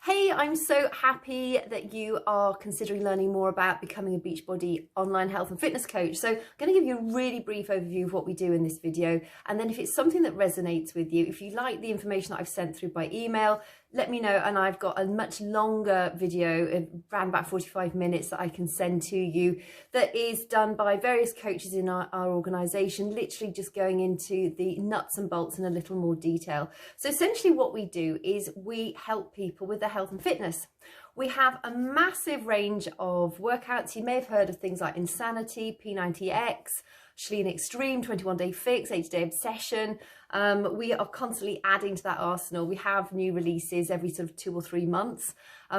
Hey, I'm so happy that you are considering learning more about becoming a Beachbody online health and fitness coach. So I'm going to give you a really brief overview of what we do in this video. And then if it's something that resonates with you, if you like the information that I've sent through by email, let me know. And I've got a much longer video, around about 45 minutes, that I can send to you that is done by various coaches in our organization, literally just going into the nuts and bolts in a little more detail. So essentially what we do is we help people with their health and fitness. We have a massive range of workouts. You may have heard of things like Insanity, P90X, Schlein Extreme, 21 Day Fix, 80 Day Obsession. We are constantly adding to that arsenal. We have new releases every sort of 2 or 3 months.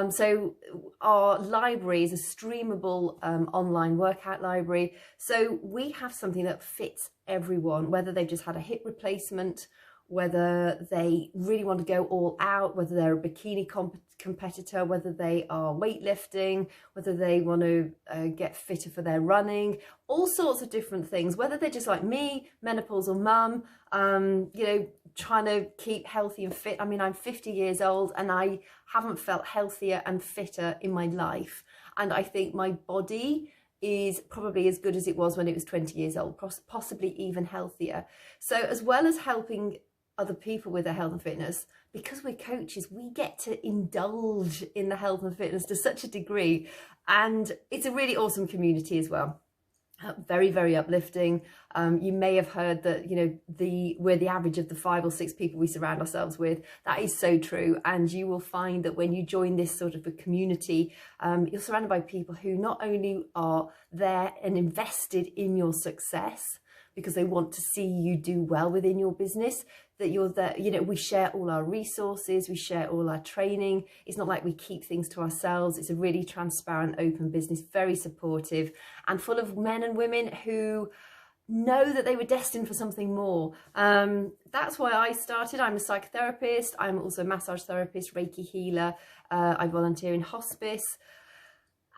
So our library is a streamable online workout library. So we have something that fits everyone, whether they've just had a hip replacement, whether they really want to go all out, whether they're a bikini competitor, whether they are weightlifting, whether they want to get fitter for their running, all sorts of different things, whether they're just like me, menopausal mum, trying to keep healthy and fit. I mean, I'm 50 years old and I haven't felt healthier and fitter in my life. And I think my body is probably as good as it was when it was 20 years old, possibly even healthier. So as well as helping other people with their health and fitness, because we're coaches, we get to indulge in the health and fitness to such a degree. And it's a really awesome community as well. Very, very uplifting. You may have heard that, we're the average of the 5 or 6 people we surround ourselves with. That is so true. And you will find that when you join this sort of a community, you're surrounded by people who not only are there and invested in your success, because they want to see you do well within your business, that you're there, we share all our resources, we share all our training. It's not like we keep things to ourselves. It's a really transparent, open business, very supportive and full of men and women who know that they were destined for something more. That's why I started. I'm a psychotherapist. I'm also a massage therapist, Reiki healer. I volunteer in hospice.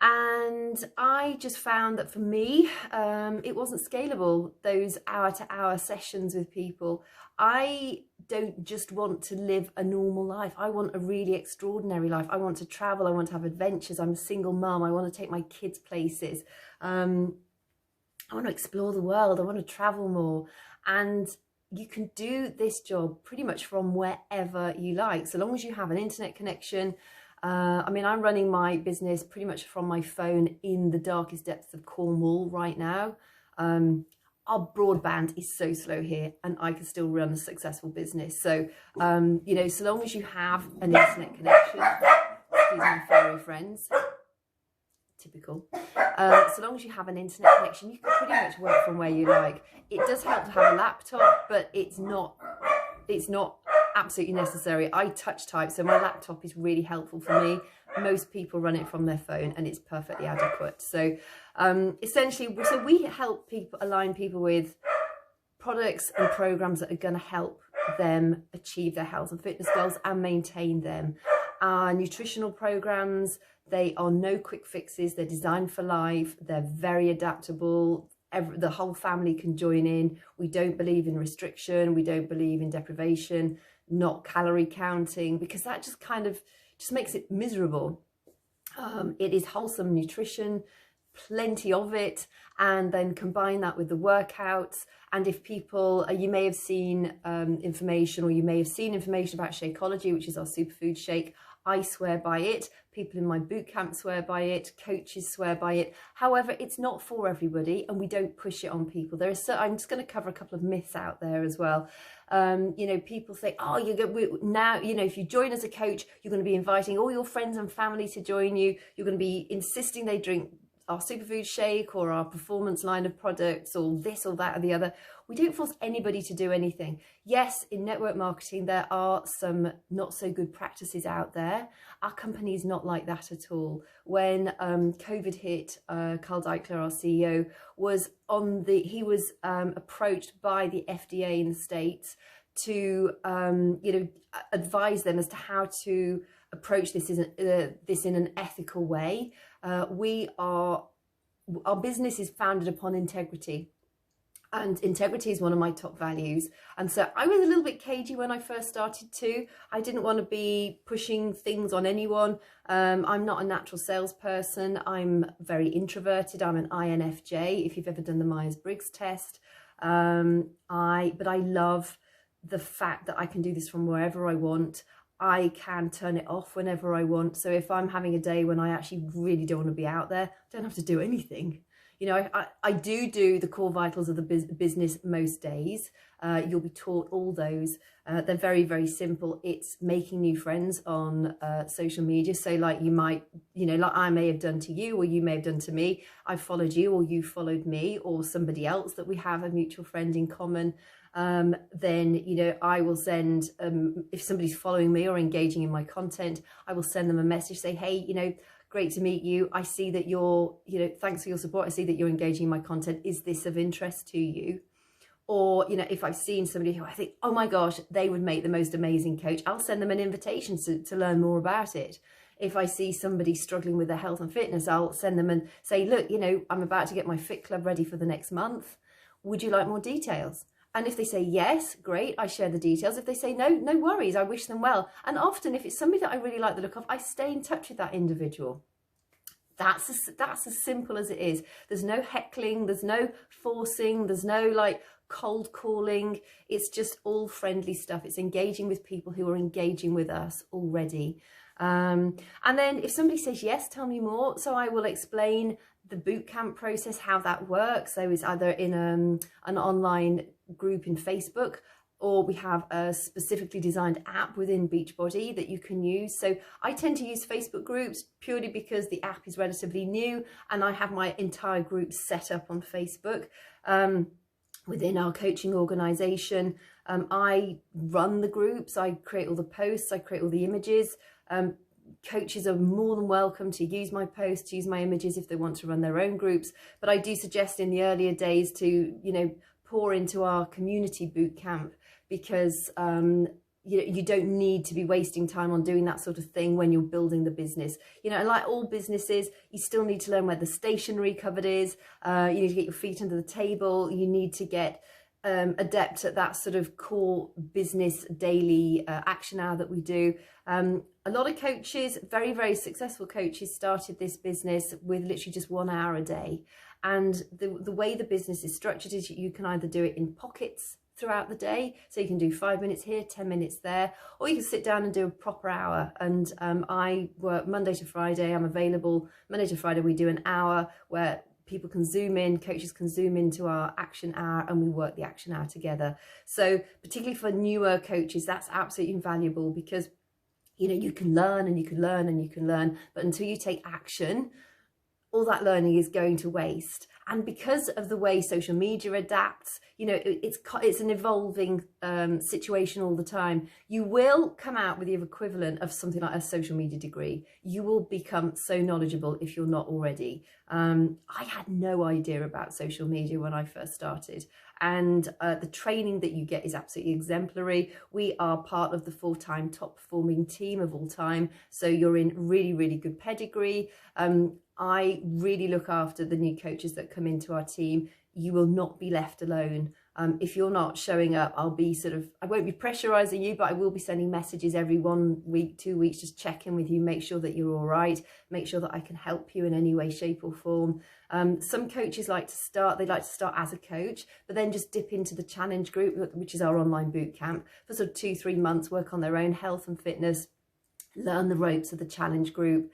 And I just found that for me, it wasn't scalable, those hour-to-hour sessions with people. I don't just want to live a normal life. I want a really extraordinary life. I want to travel. I want to have adventures. I'm a single mum. I want to take my kids places. I want to explore the world. I want to travel more. And you can do this job pretty much from wherever you like, so long as you have an internet connection. I'm running my business pretty much from my phone in the darkest depths of Cornwall right now. Our broadband is so slow here and I can still run a successful business. So, so long as you have an internet connection, excuse my furry friends, typical. So long as you have an internet connection, you can pretty much work from where you like. It does help to have a laptop, but it's not absolutely necessary. I touch type, so my laptop is really helpful for me. Most people run it from their phone and it's perfectly adequate. So essentially, so we help people, align people with products and programs that are going to help them achieve their health and fitness goals and maintain them. Our nutritional programs, they are no quick fixes. They're designed for life. They're very adaptable. The whole family can join in. We don't believe in restriction. We don't believe in deprivation, not calorie counting, because that just makes it miserable. It is wholesome nutrition, plenty of it, and then combine that with the workouts. And if people, you may have seen information, or you may have seen information about Shakeology, which is our superfood shake. I swear by it. People in my boot camp swear by it. Coaches swear by it. However, it's not for everybody, and we don't push it on people. I'm just going to cover a couple of myths out there as well. People say, oh, if you join as a coach, you're going to be inviting all your friends and family to join you. You're going to be insisting they drink our superfood shake or our performance line of products or this or that or the other. We don't force anybody to do anything. Yes, in network marketing, there are some not so good practices out there. Our company is not like that at all. When COVID hit, Carl Deichler, our CEO, was approached by the FDA in the States to, advise them as to how to approach this in an ethical way. Our business is founded upon integrity. And integrity is one of my top values. And so I was a little bit cagey when I first started too. I didn't want to be pushing things on anyone. I'm not a natural salesperson. I'm very introverted. I'm an INFJ, if you've ever done the Myers-Briggs test. But I love the fact that I can do this from wherever I want. I can turn it off whenever I want. So if I'm having a day when I actually really don't want to be out there, I don't have to do anything. You know, I do the core vitals of the business most days. You'll be taught all those. They're very, very simple. It's making new friends on social media. So like you might, you know, like I may have done to you or you may have done to me. I followed you or you followed me or somebody else that we have a mutual friend in common. Then, you know, I will send, if somebody's following me or engaging in my content, I will send them a message, say, hey, you know, great to meet you. I see that you're, you know, thanks for your support. I see that you're engaging in my content. Is this of interest to you? Or, you know, if I've seen somebody who I think, oh my gosh, they would make the most amazing coach, I'll send them an invitation to learn more about it. If I see somebody struggling with their health and fitness, I'll send them and say, look, you know, I'm about to get my Fit Club ready for the next month. Would you like more details? And if they say yes, great, I share the details. If they say no, no worries, I wish them well. And often if it's somebody that I really like the look of, I stay in touch with that individual. That's as simple as it is. There's no heckling, there's no forcing, there's no like cold calling. It's just all friendly stuff. It's engaging with people who are engaging with us already. And then if somebody says yes, tell me more. So I will explain the bootcamp process, how that works. So it's either in an online group in Facebook, or we have a specifically designed app within Beachbody that you can use. So I tend to use Facebook groups purely because the app is relatively new and I have my entire group set up on Facebook. Within our coaching organization, I run the groups, I create all the posts, I create all the images. Coaches are more than welcome to use my posts, use my images if they want to run their own groups. But I do suggest in the earlier days to, you know, pour into our community boot camp, because you don't need to be wasting time on doing that sort of thing when you're building the business. You know, and like all businesses, you still need to learn where the stationery cupboard is. You need to get your feet under the table. You need to get adept at that sort of core business daily action hour that we do. A lot of coaches, very, very successful coaches, started this business with literally just 1 hour a day. And the way the business is structured is you can either do it in pockets throughout the day. So you can do 5 minutes here, 10 minutes there, or you can sit down and do a proper hour. And I work Monday to Friday. I'm available Monday to Friday. We do an hour where people can zoom in, coaches can zoom into our action hour, and we work the action hour together. So particularly for newer coaches, that's absolutely invaluable, because you know, you can learn and you can learn and you can learn, but until you take action, all that learning is going to waste. And because of the way social media adapts, you know, it's an evolving situation all the time. You will come out with the equivalent of something like a social media degree. You will become so knowledgeable if you're not already. I had no idea about social media when I first started. And the training that you get is absolutely exemplary. We are part of the full-time top performing team of all time. So you're in really, really good pedigree. I really look after the new coaches that come into our team. You will not be left alone. If you're not showing up, I won't be pressurizing you, but I will be sending messages every 1 week, 2 weeks, just check in with you, make sure that you're all right, make sure that I can help you in any way, shape or form. Some coaches like to start as a coach, but then just dip into the challenge group, which is our online boot camp, for sort of 2-3 months, work on their own health and fitness, learn the ropes of the challenge group,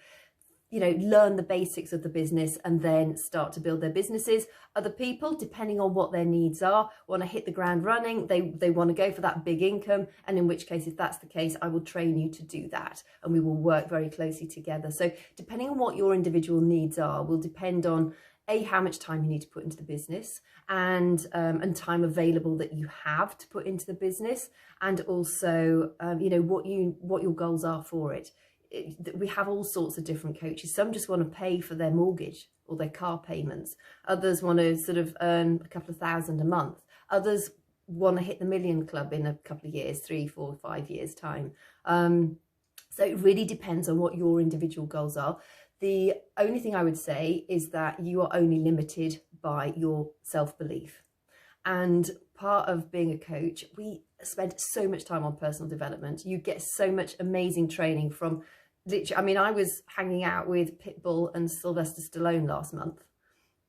you know, learn the basics of the business, and then start to build their businesses. Other people, depending on what their needs are, want to hit the ground running. They want to go for that big income. And in which case, if that's the case, I will train you to do that. And we will work very closely together. So depending on what your individual needs are, will depend on how much time you need to put into the business, and time available that you have to put into the business, and also, you know, what your goals are for it. We have all sorts of different coaches. Some just want to pay for their mortgage or their car payments. Others want to sort of earn a couple of thousand a month. Others want to hit the million club in a couple of years, 3, 4, 5 years time. So it really depends on what your individual goals are. The only thing I would say is that you are only limited by your self-belief. And part of being a coach, we spend so much time on personal development. You get so much amazing training from literally, I mean, I was hanging out with Pitbull and Sylvester Stallone last month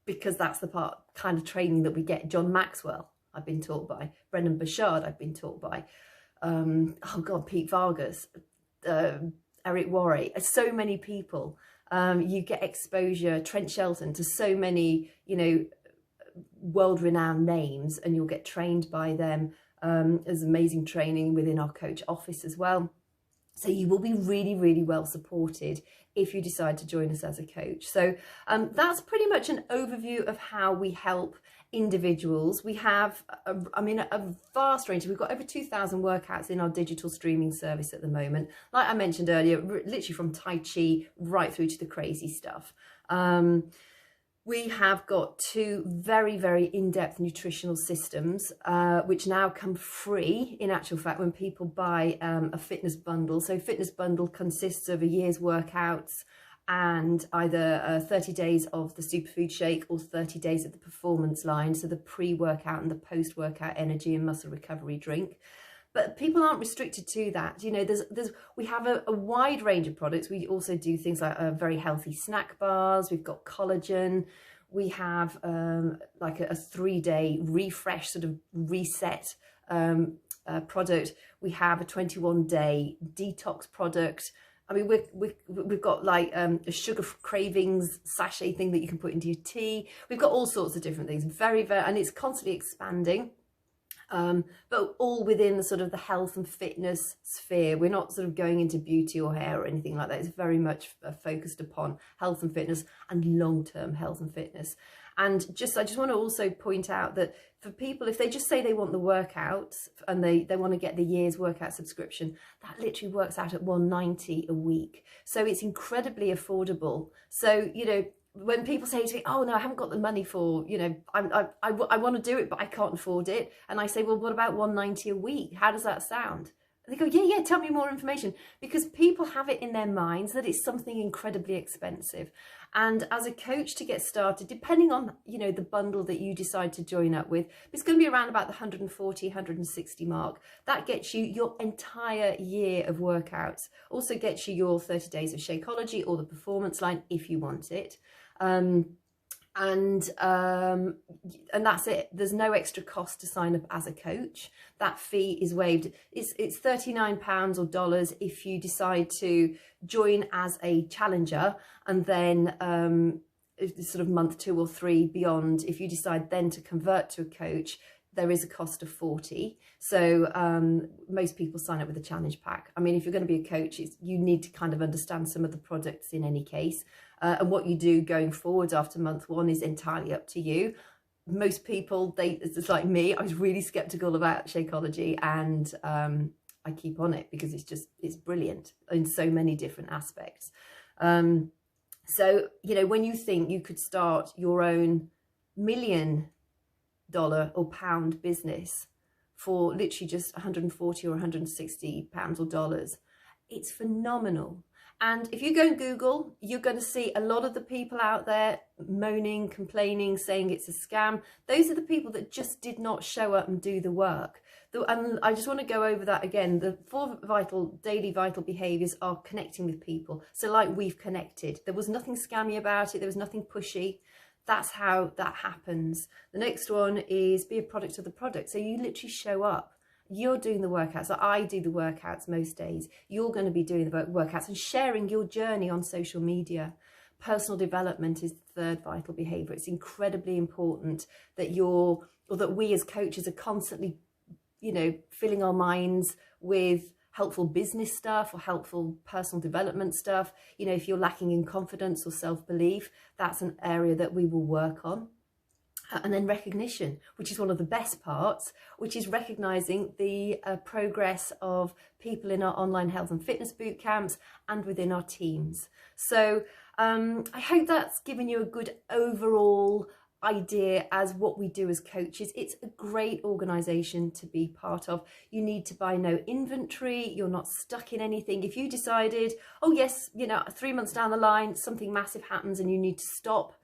because that's the kind of training that we get. John Maxwell, I've been taught by. Brendan Burchard, I've been taught by. Oh God, Pete Vargas, Eric Worre, so many people. You get exposure, Trent Shelton, to so many, you know, world-renowned names, and you'll get trained by them. There's amazing training within our coach office as well. So you will be really, really well supported if you decide to join us as a coach. So that's pretty much an overview of how we help individuals. We have, a vast range. We've got over 2,000 workouts in our digital streaming service at the moment. Like I mentioned earlier, literally from Tai Chi right through to the crazy stuff. We have got 2 very, very in-depth nutritional systems, which now come free, in actual fact, when people buy a fitness bundle. So fitness bundle consists of a year's workouts and either 30 days of the superfood shake or 30 days of the performance line. So the pre-workout and the post-workout energy and muscle recovery drink. But people aren't restricted to that. You know, we have a wide range of products. We also do things like very healthy snack bars. We've got collagen. We have like a 3-day refresh, sort of reset product. We have a 21-day detox product. I mean, we've got like a sugar cravings sachet thing that you can put into your tea. We've got all sorts of different things. Very, very, and it's constantly expanding. But all within the sort of the health and fitness sphere. We're not sort of going into beauty or hair or anything like that. It's very much focused upon health and fitness and long-term health and fitness. And I just want to also point out that for people, if they just say they want the workouts and they want to get the year's workout subscription, that literally works out at $190 a week. So it's incredibly affordable. So, you know, when people say to me, oh no, I haven't got the money for, you know, I want to do it, but I can't afford it. And I say, well, what about $190 a week? How does that sound? And they go, yeah, tell me more information. Because people have it in their minds that it's something incredibly expensive. And as a coach, to get started, depending on, you know, the bundle that you decide to join up with, it's going to be around about the 140, 160 mark. That gets you your entire year of workouts. Also gets you your 30 days of Shakeology or the performance line if you want it. And that's it. There's no extra cost to sign up as a coach. That fee is waived. It's £39 or dollars if you decide to join as a challenger, and then sort of month 2 or 3 beyond, if you decide then to convert to a coach, there is a cost of $40. So most people sign up with a challenge pack. I mean, if you're going to be a coach, you need to kind of understand some of the products in any case. And what you do going forward after month 1 is entirely up to you. Most people, it's like me, I was really skeptical about Shakeology, and I keep on it because it's brilliant in so many different aspects. So, you know, when you think you could start your own $1 million or pound business for literally just 140 or 160 pounds or dollars, it's phenomenal. And if you go and Google, you're going to see a lot of the people out there moaning, complaining, saying it's a scam. Those are the people that just did not show up and do the work. And I just want to go over that again. The 4 daily vital behaviours are connecting with people. So like we've connected. There was nothing scammy about it. There was nothing pushy. That's how that happens. The next one is be a product of the product. So you literally show up. You're doing the workouts. So I do the workouts most days. You're going to be doing the workouts and sharing your journey on social media. Personal development is the 3rd vital behavior. It's incredibly important that that we as coaches are constantly, you know, filling our minds with helpful business stuff or helpful personal development stuff. You know, if you're lacking in confidence or self-belief, that's an area that we will work on. And then recognition, which is one of the best parts, which is recognizing the progress of people in our online health and fitness boot camps and within our teams. So I hope that's given you a good overall idea as what we do as coaches. It's a great organization to be part of. You need to buy no inventory. You're not stuck in anything. If you decided, oh yes, you know, 3 months down the line, something massive happens and you need to stop,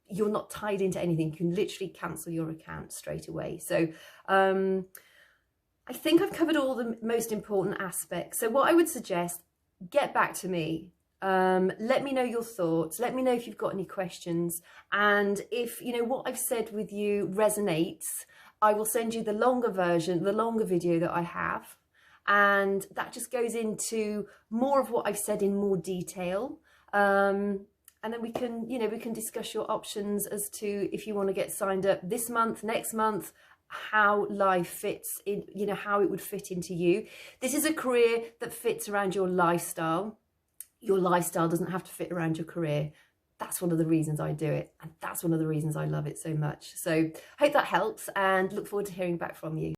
you're not tied into anything. You can literally cancel your account straight away. So I think I've covered all the most important aspects. So what I would suggest, get back to me. Let me know your thoughts. Let me know if you've got any questions. And if, you know, what I've said with you resonates, I will send you the longer version, the longer video that I have. And that just goes into more of what I've said in more detail. And then we can, you know, we can discuss your options as to if you want to get signed up this month, next month, how life fits in, you know, how it would fit into you. This is a career that fits around your lifestyle. Your lifestyle doesn't have to fit around your career. That's one of the reasons I do it, and that's one of the reasons I love it so much. So hope that helps, and look forward to hearing back from you.